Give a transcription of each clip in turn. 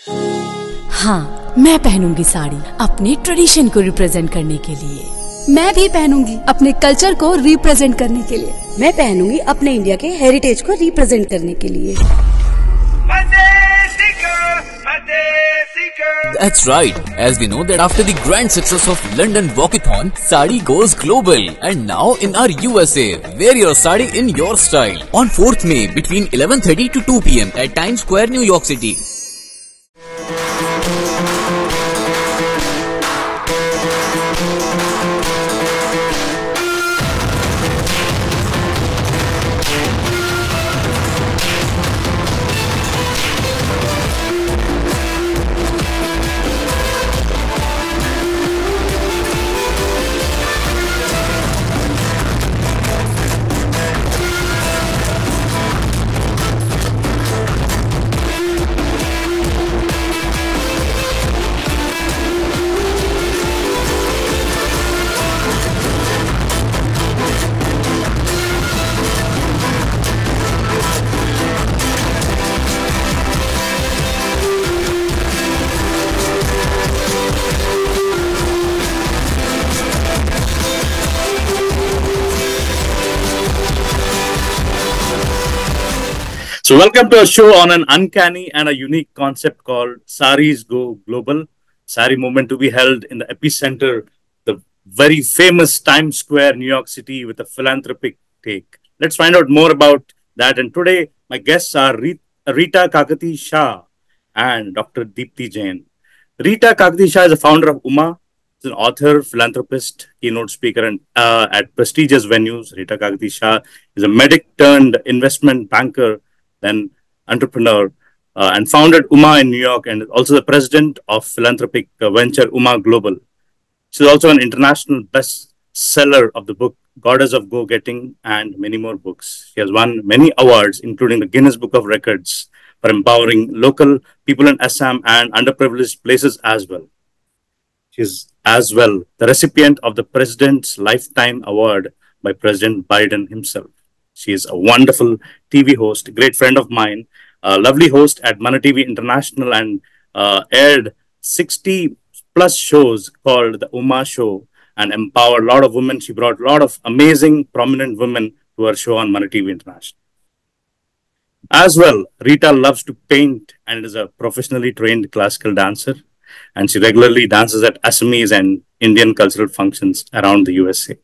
हाँ, मैं पहनूंगी साड़ी अपने ट्रेडिशन को रिप्रेजेंट करने के लिए। मैं भी पहनूंगी अपने कल्चर को रिप्रेजेंट करने के लिए। मैं पहनूंगी अपने इंडिया के हेरिटेज को रिप्रेजेंट करने के लिए। That's right, as we know that after the grand success of London Walkathon, Saree goes global. And now in our USA, wear your saree in your style. On 4th May between 11:30 to 2 p.m. at Times Square, New York City. So welcome to a show on an uncanny and a unique concept called Sarees Go Global. Saree movement to be held in the epicenter, the very famous Times Square, New York City, with a philanthropic take. Let's find out more about that. And today, my guests are Rita Kakati Shah and Dr. Deepti Jain. Rita Kakati Shah is the founder of UMA. She's an author, philanthropist, keynote speaker, and at prestigious venues. Rita Kakati Shah is a medic turned investment banker, then entrepreneur, and founded UMA in New York, and is also the president of philanthropic venture UMA Global. She's also an international bestseller of the book Goddess of Go-Getting and many more books. She has won many awards, including the Guinness Book of Records for empowering local people in Assam and underprivileged places as well. She is as well the recipient of the President's Lifetime Award by President Biden himself. She is a wonderful TV host, a great friend of mine, a lovely host at Mana TV International, and aired 60 plus shows called the UMA Show and empowered a lot of women. She brought a lot of amazing, prominent women to her show on Mana TV International. As well, Rita loves to paint and is a professionally trained classical dancer. And she regularly dances at Assamese and Indian cultural functions around the USA.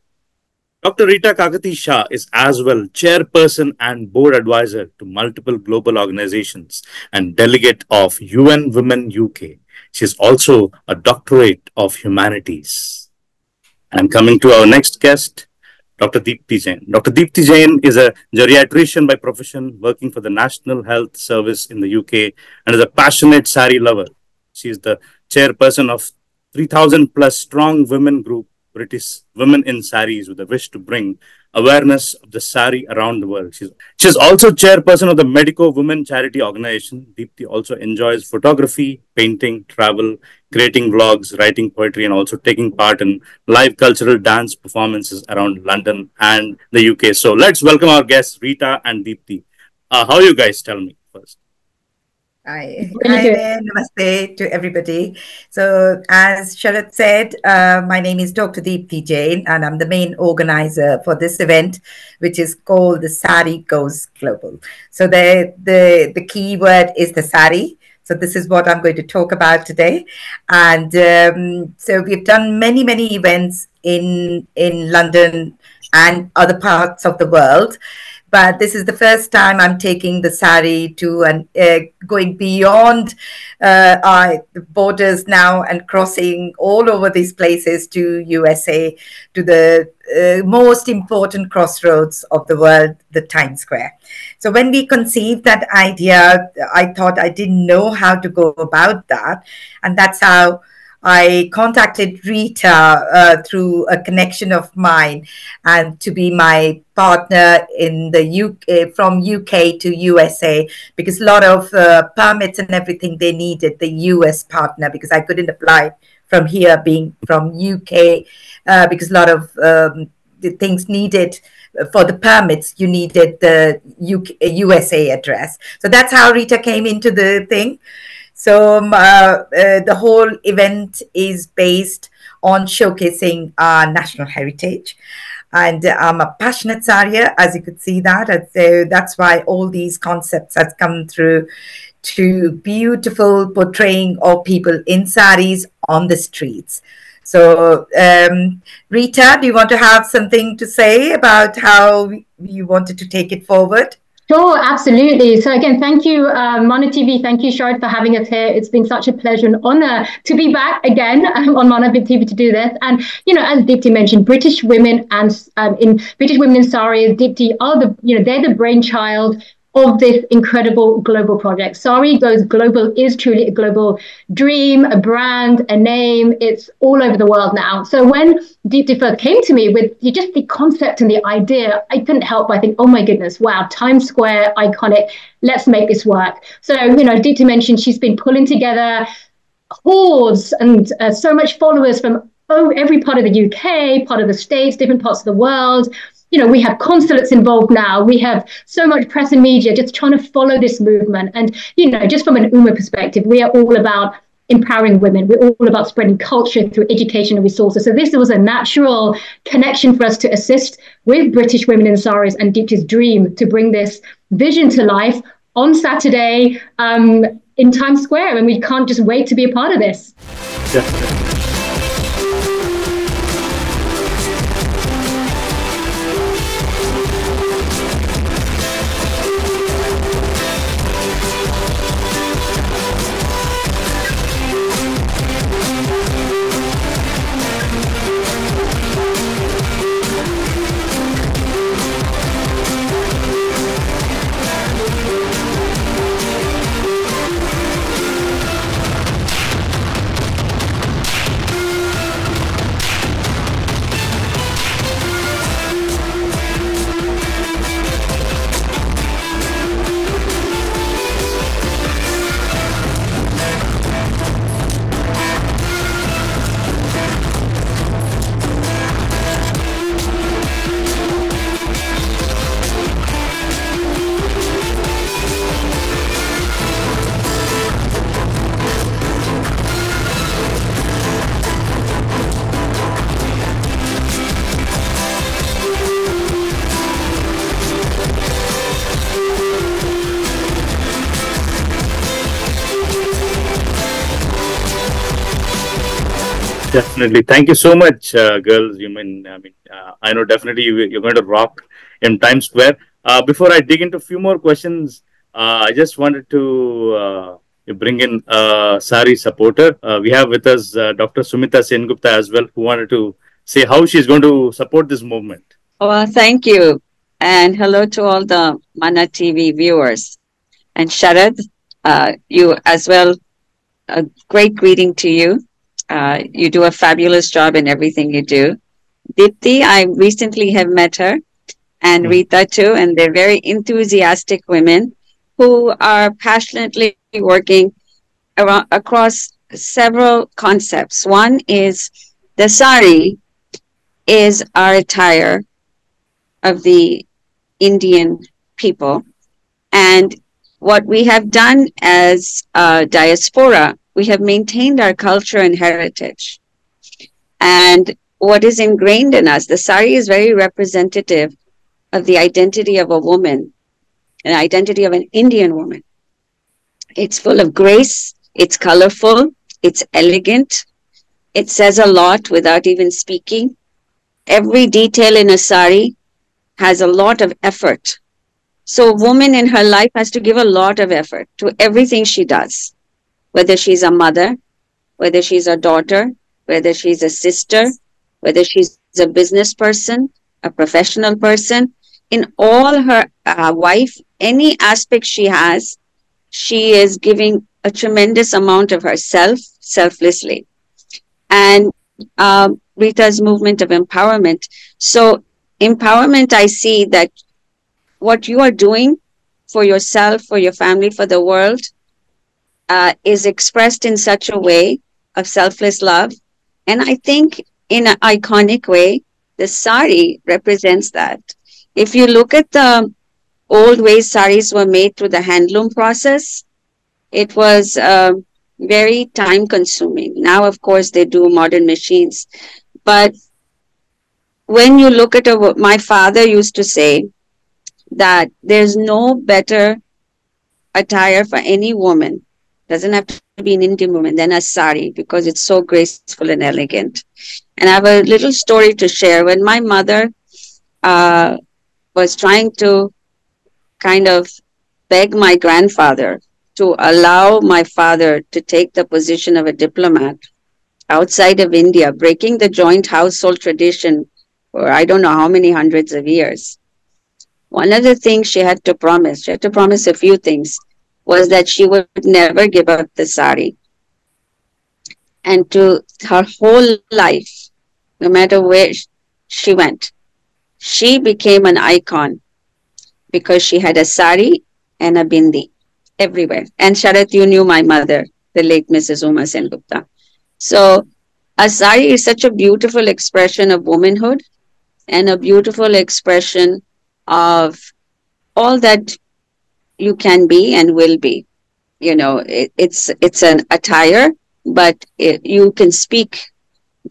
Dr. Rita Kakati Shah is as well chairperson and board advisor to multiple global organizations and delegate of UN Women UK. She is also a doctorate of humanities. And coming to our next guest, Dr. Deepti Jain. Dr. Deepti Jain is a geriatrician by profession working for the National Health Service in the UK and is a passionate saree lover. She is the chairperson of 3,000 plus strong women group, British Women in Sarees, with a wish to bring awareness of the saree around the world. She's also chairperson of the Medico Women Charity Organization. Deepti also enjoys photography, painting, travel, creating vlogs, writing poetry, and also taking part in live cultural dance performances around London and the UK. So let's welcome our guests, Rita and Deepti. How are you guys? Tell me first. Hi there, namaste to everybody. So as Sharad said, my name is Dr. Deepti Jain and I'm the main organizer for this event, which is called the Saree Goes Global. So the key word is the saree. So this is what I'm going to talk about today. And so we've done many events in London and other parts of the world. But this is the first time I'm taking the saree to and going beyond the borders now and crossing all over these places to USA, to the most important crossroads of the world, the Times Square. So when we conceived that idea, I thought I didn't know how to go about that. And that's how I contacted Rita through a connection of mine and to be my partner in the UK, from UK to USA, because a lot of permits and everything they needed the US partner, because I couldn't apply from here being from UK, because a lot of the things needed for the permits, you needed the USA address. So that's how Rita came into the thing. So the whole event is based on showcasing our national heritage. And I'm a passionate Sarier, as you could see that. And so that's why all these concepts has come through to beautiful portraying of people in saris on the streets. So, Rita, do you want to have something to say about how you wanted to take it forward? Sure, absolutely. So again, thank you, Mana TV. Thank you, Shard, for having us here. It's been such a pleasure and honor to be back again on Mana TV to do this. And, you know, as Deepti mentioned, British women and British women in Saree, Deepti are they're the brainchild of this incredible global project. Saree Goes Global is truly a global dream, a brand, a name. It's all over the world now. So when Deepti first came to me with just the concept and the idea, I couldn't help but think, oh my goodness, wow, Times Square, iconic. Let's make this work. So, you know, Deepti mentioned she's been pulling together hordes and so much followers from every part of the UK, part of the States, different parts of the world. You know, we have consulates involved now. We have so much press and media just trying to follow this movement. And, you know, just from an UMA perspective, we are all about empowering women. We're all about spreading culture through education and resources. So this was a natural connection for us to assist with British women in saris and Deepti's dream to bring this vision to life on Saturday in Times Square. And we can't just wait to be a part of this. Definitely. Definitely. Thank you so much, girls. I know definitely you're going to rock in Times Square. Before I dig into a few more questions, I just wanted to bring in Saree supporter. We have with us Dr. Sumita Sengupta as well, who wanted to say how she's going to support this movement. Well, thank you. And hello to all the Mana TV viewers. And Sharad, you as well, a great greeting to you. You do a fabulous job in everything you do. Deepti, I recently have met her, and Rita too, and they're very enthusiastic women who are passionately working across several concepts. One is the sari is our attire of the Indian people, and what we have done as a diaspora, we have maintained our culture and heritage. And what is ingrained in us, the sari is very representative of the identity of a woman, an identity of an Indian woman. It's full of grace, it's colorful, it's elegant, it says a lot without even speaking. Every detail in a sari has a lot of effort. So a woman in her life has to give a lot of effort to everything she does, whether she's a mother, whether she's a daughter, whether she's a sister, whether she's a business person, a professional person. In all her wife, any aspect she has, she is giving a tremendous amount of herself, selflessly. And Rita's movement of empowerment. So empowerment, I see that what you are doing for yourself, for your family, for the world, is expressed in such a way of selfless love. And I think in an iconic way, the sari represents that. If you look at the old ways saris were made through the handloom process, it was very time consuming. Now, of course, they do modern machines. But when you look at my father used to say that there's no better attire for any woman, doesn't have to be an Indian woman, than a sari, because it's so graceful and elegant. And I have a little story to share. When my mother was trying to kind of beg my grandfather to allow my father to take the position of a diplomat outside of India, breaking the joint household tradition for I don't know how many hundreds of years. One of the things she had to promise a few things, was that she would never give up the sari. And to her whole life, no matter where she went, she became an icon because she had a sari and a bindi everywhere. And Sharat, you knew my mother, the late Mrs. Uma Sengupta. So a sari is such a beautiful expression of womanhood and a beautiful expression of all that you can be and will be. You know, it's an attire, but you can speak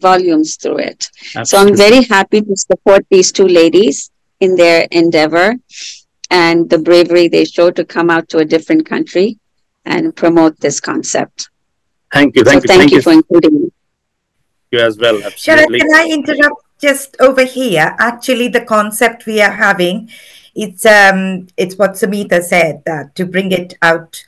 volumes through it. Absolutely. So I'm very happy to support these two ladies in their endeavor and the bravery they show to come out to a different country and promote this concept. Thank you. Thank you for including me. You as well. Absolutely. Shara, can I interrupt just over here? Actually, the concept we are having, it's what Samita said, that to bring it out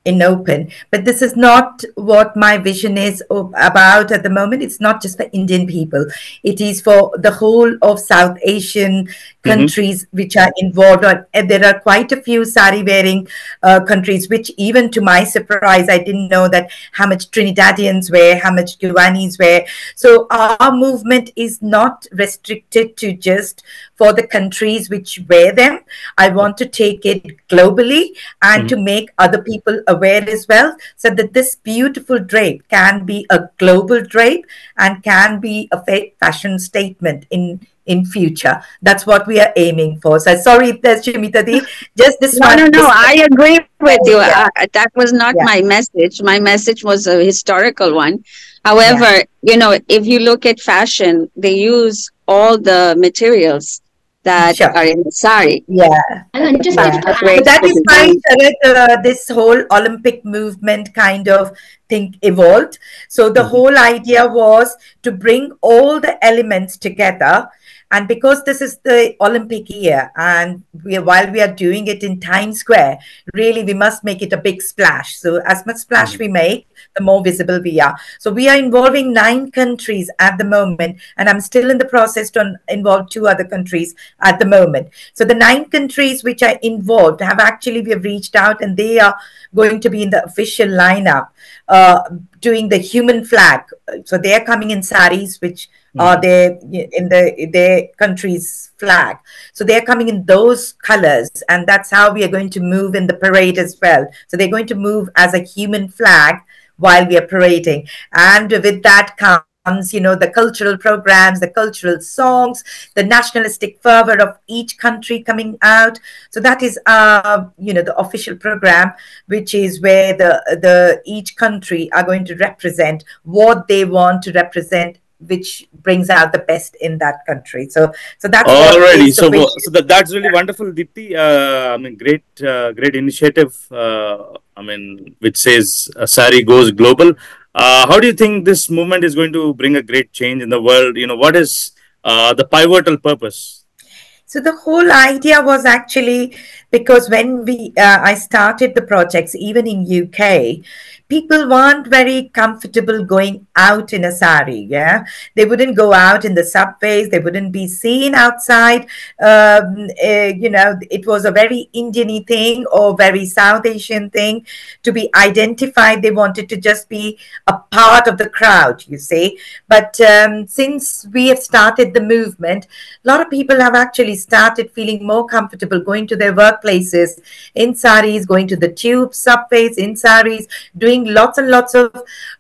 in open, but this is not what my vision is about at the moment. It's not just for Indian people, it is for the whole of South Asian countries which are involved. There are quite a few sari wearing countries, which even to my surprise, I didn't know that how much Trinidadians wear, how much Guyanis wear. So our movement is not restricted to just for the countries which wear them. I want to take it globally and to make other people aware as well, so that this beautiful drape can be a global drape and can be a fashion statement in future. That's what we are aiming for. So sorry if there's Shamita Di, just this one. No, I agree with you. That was not my message. My message was a historical one. However, you know, if you look at fashion, they use all the materials that are in the sari. And just so that is why this whole Olympic movement kind of thing evolved. So the whole idea was to bring all the elements together. And because this is the Olympic year, and while we are doing it in Times Square, really we must make it a big splash. So as much splash we make, the more visible we are. So we are involving 9 countries at the moment, and I'm still in the process to involve 2 other countries at the moment. So the 9 countries which are involved have actually, we have reached out, and they are going to be in the official lineup doing the human flag. So they are coming in saris, which are there in their country's flag. So they're coming in those colors, and that's how we are going to move in the parade as well. So they're going to move as a human flag while we are parading. And with that comes, you know, the cultural programs, the cultural songs, the nationalistic fervor of each country coming out. So that is, you know, the official program, which is where the each country are going to represent what they want to represent, which brings out the best in that country. So that's already. So that's really wonderful, Deepti. I mean, great initiative. I mean, which says Saree goes global. How do you think this movement is going to bring a great change in the world? You know, what is the pivotal purpose? So the whole idea was actually because when I started the projects, even in UK, people weren't very comfortable going out in a sari. They wouldn't go out in the subways. They wouldn't be seen outside. You know, it was a very Indian-y thing or very South Asian thing to be identified. They wanted to just be a part of the crowd, you see. But since we have started the movement, a lot of people have actually started feeling more comfortable going to their workplaces in saris, going to the tube subways in saris, doing lots and lots of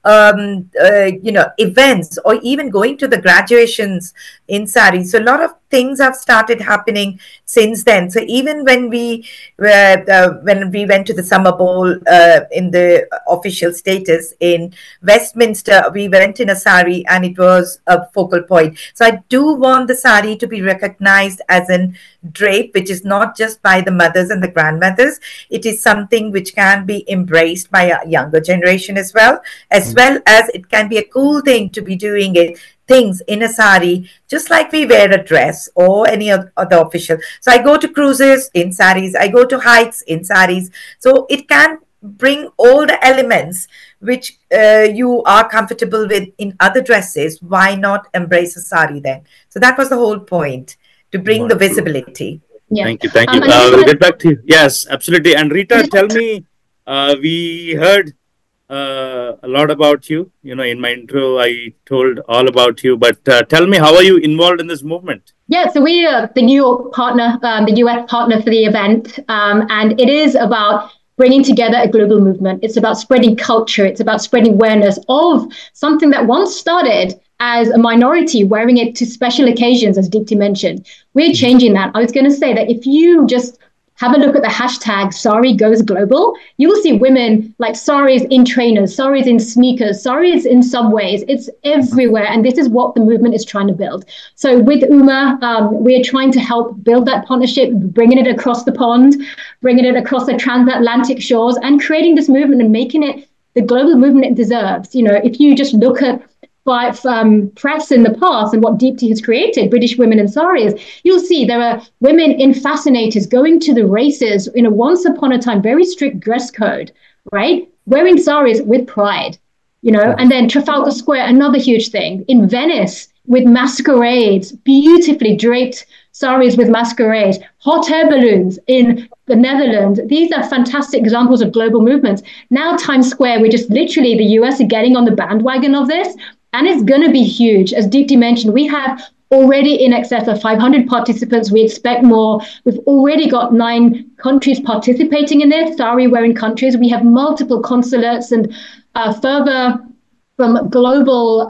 you know, events, or even going to the graduations in saris. So a lot of things have started happening since then. So even when we went to the Summer Bowl in the official status in Westminster, we went in a sari and it was a focal point. So I do want the sari to be recognized as an drape, which is not just by the mothers and the grandmothers. It is something which can be embraced by a younger generation as well as it can be a cool thing to be doing it things in a sari, just like we wear a dress or any other official. So I go to cruises in saris, I go to hikes in saris. So it can bring all the elements which you are comfortable with in other dresses. Why not embrace a sari then? So that was the whole point, to bring the visibility. Yeah. Thank you. Thank you. We'll get back to you. Yes, absolutely. And Rita, tell me, we heard a lot about you. You know, in my intro, I told all about you. But tell me, how are you involved in this movement? Yeah, so we are the New York partner, the US partner for the event. And it is about bringing together a global movement. It's about spreading culture. It's about spreading awareness of something that once started as a minority, wearing it to special occasions, as Deepti mentioned. We're changing that. I was going to say that if you just have a look at the hashtag Saree Goes Global, you will see women like saris in trainers, saris in sneakers, saris in subways. It's everywhere. And this is what the movement is trying to build. So with Uma, we're trying to help build that partnership, bringing it across the pond, bringing it across the transatlantic shores, and creating this movement and making it the global movement it deserves. You know, if you just look at press in the past and what Deepti has created, British women in saris, you'll see there are women in fascinators going to the races in a once upon a time very strict dress code, right? Wearing saris with pride, you know, and then Trafalgar Square, another huge thing. In Venice with masquerades, beautifully draped saris with masquerades, hot air balloons in the Netherlands. These are fantastic examples of global movements. Now Times Square, we're just literally, the US are getting on the bandwagon of this. And it's going to be huge. As Deepti mentioned, we have already in excess of 500 participants. We expect more. We've already got 9 countries participating in this, sari-wearing countries. We have multiple consulates and further from global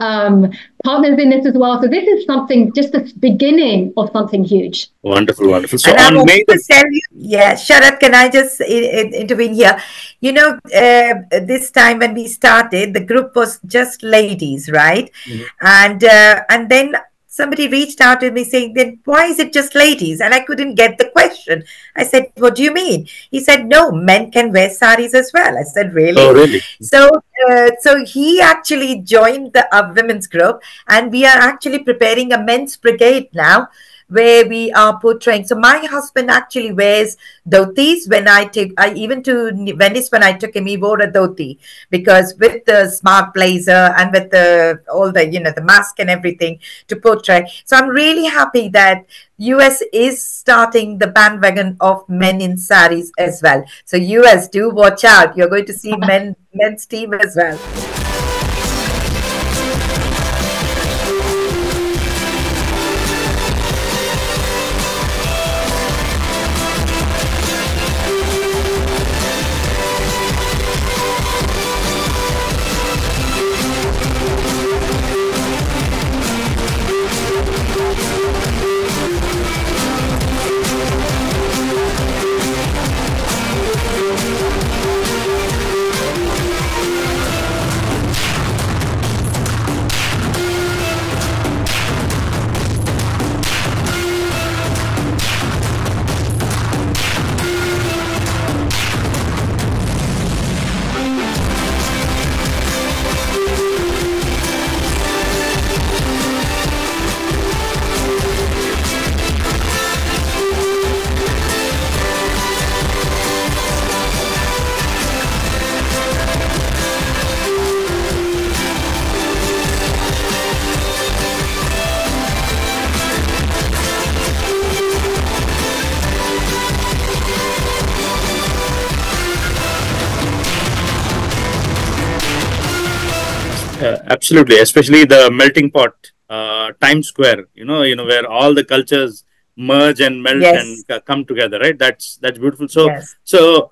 partners in this as well. So this is something, just the beginning of something huge. Wonderful, wonderful. So and I want to tell you, Sharad, can I just intervene here? You know, this time when we started, the group was just ladies, right? And then somebody reached out to me saying, then why is it just ladies? And I couldn't get the question. I said, what do you mean? He said, no, men can wear saris as well. I said, really? Oh, really? So he actually joined the women's group, and we are actually preparing a men's brigade now, where we are portraying. So my husband actually wears dhotis. When even to Venice, when I took him, he wore a dhoti, because with the smart blazer and with all the, the mask and everything to portray. So I'm really happy that US is starting the bandwagon of men in saris as well. So US, do watch out. You're going to see men's team as well. Absolutely, especially the melting pot, Times Square. Where all the cultures merge and melt and come together. Right? That's beautiful. So, so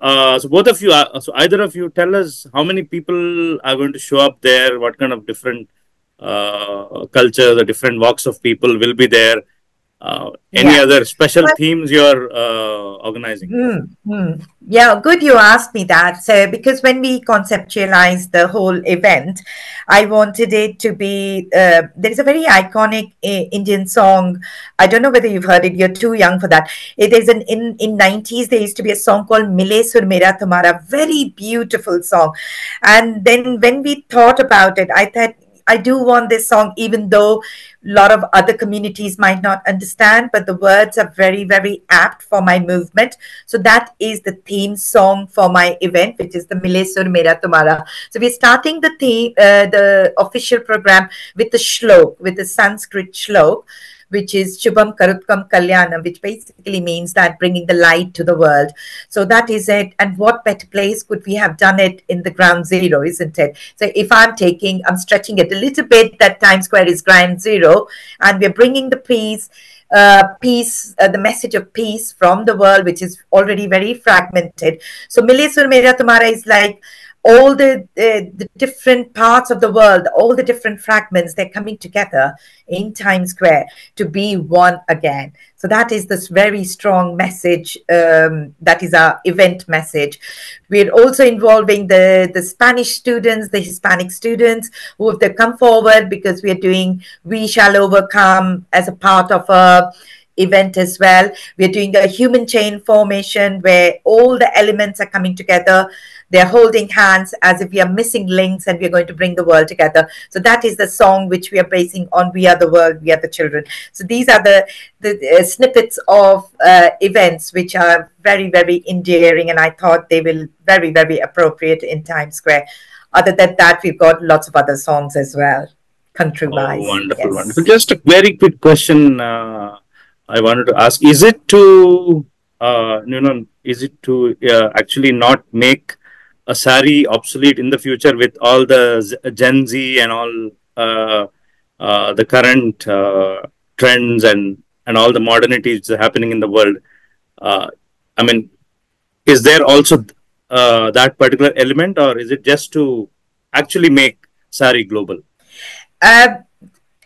both of you, so either of you, tell us how many people are going to show up there. What kind of different cultures or different walks of people will be there, Any Yeah. other special themes you're organizing? Yeah, good you asked me that. So, because when we conceptualized the whole event, I wanted it to be. There is a very iconic Indian song. I don't know whether you've heard it. You're too young for that. It is in 90s. There used to be a song called "Mile Sur Mera Tumhara," very beautiful song. And then when we thought about it, I thought I do want this song, even though a lot of other communities might not understand, but the words are very, very apt for my movement. So that is the theme song for my event, which is the Mile Sur Mera Tumhara. So we're starting the official program with the shlok, with the Sanskrit shlok, which is Shubham Karutkam Kalyanam, which basically means that bringing the light to the world. So that is it. And what better place could we have done it in the ground zero, isn't it? So if I'm stretching it a little bit, that Times Square is ground zero, and we're bringing the peace, the message of peace from the world, which is already very fragmented. So Mile Sur Mera Tumhara is like all the different parts of the world, all the different fragments, they're coming together in Times Square to be one again. So that is this very strong message. That is our event message. We're also involving the Spanish students, the Hispanic students who have come forward, because we are doing We Shall Overcome as a part of a event as well. We're doing a human chain formation where all the elements are coming together. They're holding hands as if we are missing links, and we're going to bring the world together. So that is the song which we are basing on We Are the World, We Are the Children. So these are the snippets of events which are very, very endearing, and I thought they will very, very appropriate in Times Square. Other than that, we've got lots of other songs as well, country-wise. Oh, wonderful, Yes. wonderful. Just a very quick question I wanted to ask. Is it to, actually not make a sari obsolete in the future with all the Gen Z and all the current trends and all the modernities happening in the world? I mean, is there also that particular element, or is it just to actually make sari global?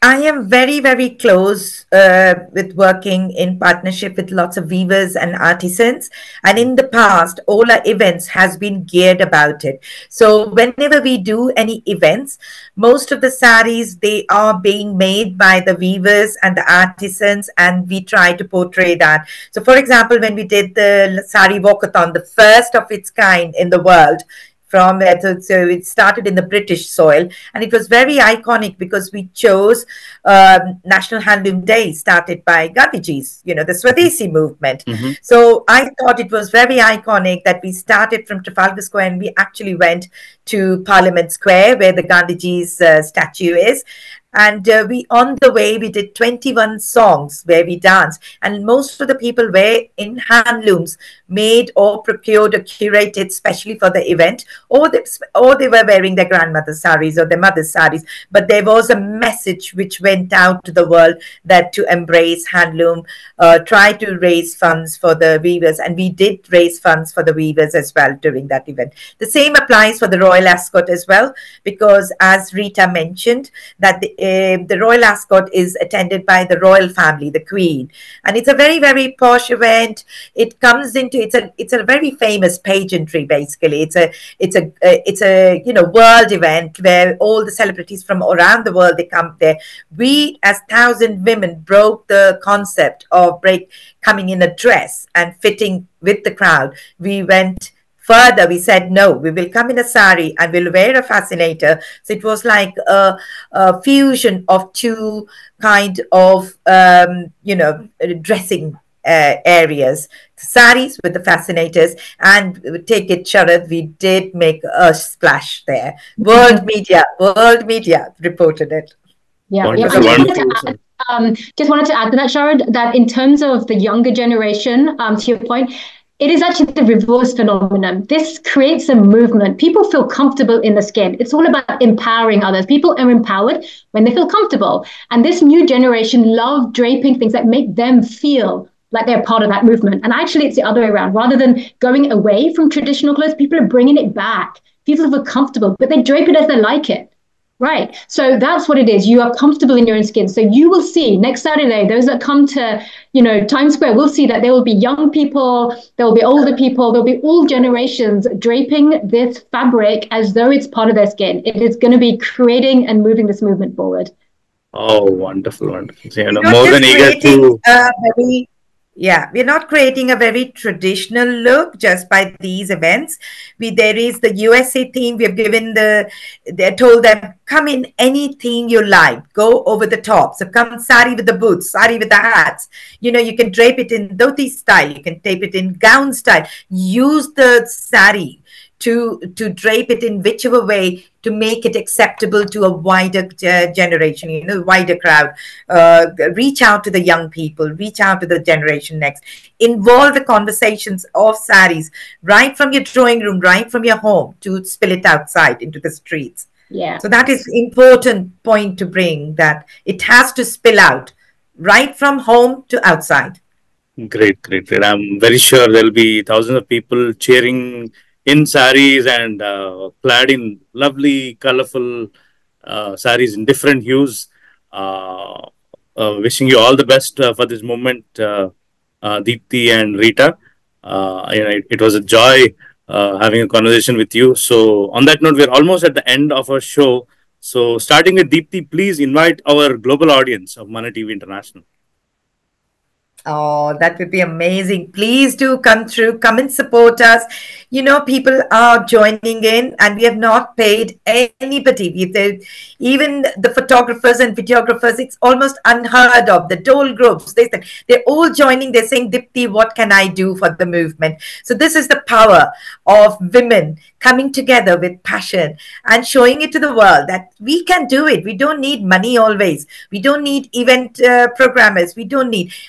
I am very, very close with working in partnership with lots of weavers and artisans. And in the past, all our events has been geared about it. So whenever we do any events, most of the saris, they are being made by the weavers and the artisans, and we try to portray that. So for example, when we did the Sari Walkathon, the first of its kind in the world, so it started in the British soil, and it was very iconic because we chose National Handloom Day, started by Gandhiji's, the Swadesi movement. Mm-hmm. So I thought it was very iconic that we started from Trafalgar Square and we actually went to Parliament Square, where the Gandhiji's statue is. And on the way, we did 21 songs where we danced. And most of the people were in handlooms, made or procured or curated specially for the event, or they were wearing their grandmother's saris or their mother's saris. But there was a message which went out to the world that to embrace handloom, try to raise funds for the weavers. And we did raise funds for the weavers as well during that event. The same applies for the Royal Ascot as well, because as Rita mentioned, that the Royal Ascot is attended by the royal family, the Queen, and it's a very, very posh event. It comes into it's a very famous pageantry. Basically, it's a world event where all the celebrities from around the world, they come there. We, as 1,000 women, broke the concept of coming in a dress and fitting with the crowd. We went further. We said, no, we will come in a sari and we'll wear a fascinator. So it was like a fusion of two kind of, dressing areas. Saris with the fascinators, and take it, Sharad, we did make a splash there. World media reported it. Yeah, Wonderful, just wanted to add to that, Sharad, that in terms of the younger generation, to your point, it is actually the reverse phenomenon. This creates a movement. People feel comfortable in the skin. It's all about empowering others. People are empowered when they feel comfortable. And this new generation love draping things that make them feel like they're part of that movement. And actually, it's the other way around. Rather than going away from traditional clothes, people are bringing it back. People feel comfortable, but they drape it as they like it. Right. So that's what it is. You are comfortable in your own skin. So you will see next Saturday, those that come to, Times Square will see that there will be young people, there will be older people, there'll be all generations draping this fabric as though it's part of their skin. It is going to be creating and moving this movement forward. Oh, wonderful, wonderful. So, We're not more just than eager creating to. we're not creating a very traditional look just by these events. There is the USA theme. We have they're told them, come in any theme you like, go over the top. So come sari with the boots, sari with the hats. You can drape it in dhoti style. You can tape it in gown style. Use the sari to drape it in whichever way to make it acceptable to a wider generation, wider crowd. Reach out to the young people, reach out to the generation next. Involve the conversations of saris right from your drawing room, right from your home to spill it outside into the streets. Yeah. So that is important point to bring, that it has to spill out right from home to outside. Great, great, great. I'm very sure there'll be thousands of people cheering in saris and clad in lovely, colorful saris in different hues. Wishing you all the best for this moment, Deepti and Rita. It was a joy having a conversation with you. So, on that note, we're almost at the end of our show. So, starting with Deepti, please invite our global audience of Mana TV International. Oh, that would be amazing. Please do come through, come and support us. People are joining in and we have not paid anybody. Even the photographers and videographers, it's almost unheard of. The dole groups, they're all joining. They're saying, Deepti, what can I do for the movement? So this is the power of women coming together with passion and showing it to the world that we can do it. We don't need money always. We don't need event programmers.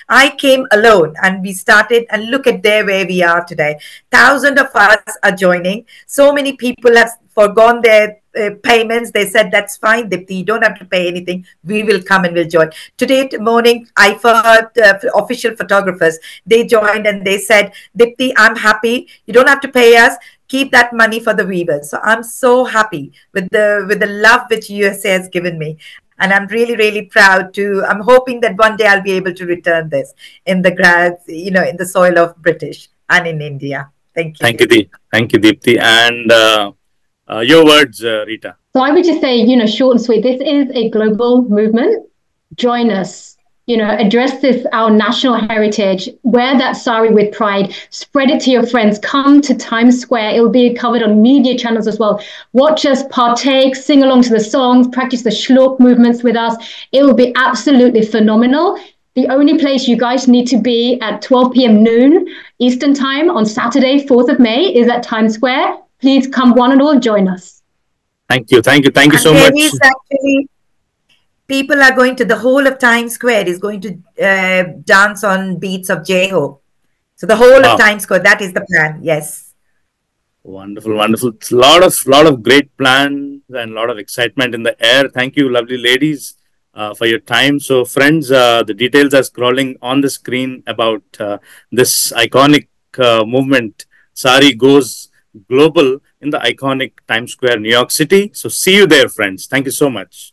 I came alone and we started, and look at where we are today. Thousands of us are joining. So many people have forgone their payments. They said, that's fine, Deepti, you don't have to pay anything. We will come and we'll join. Today morning, I heard official photographers. They joined and they said, Deepti, I'm happy. You don't have to pay us. Keep that money for the weavers. So I'm so happy with the love which USA has given me. And I'm really, really proud I'm hoping that one day I'll be able to return this in the soil of British and in India. Thank you. Thank you, Deepti. And your words, Rita. So I would just say, short and sweet, this is a global movement. Join us. Address this, our national heritage, wear that sari with pride, spread it to your friends, come to Times Square. It'll be covered on media channels as well. Watch us partake, sing along to the songs, practice the shlok movements with us. It will be absolutely phenomenal. The only place you guys need to be at 12 p.m. noon Eastern time on Saturday, 4th of May is at Times Square. Please come one and all, join us. Thank you so much. People are going to the whole of Times Square is going to dance on beats of Jeho. So the whole of Times Square, that is the plan. Yes. Wonderful, wonderful. It's a lot of great plans and a lot of excitement in the air. Thank you, lovely ladies, for your time. So friends, the details are scrolling on the screen about this iconic movement. Saree goes global in the iconic Times Square, New York City. So see you there, friends. Thank you so much.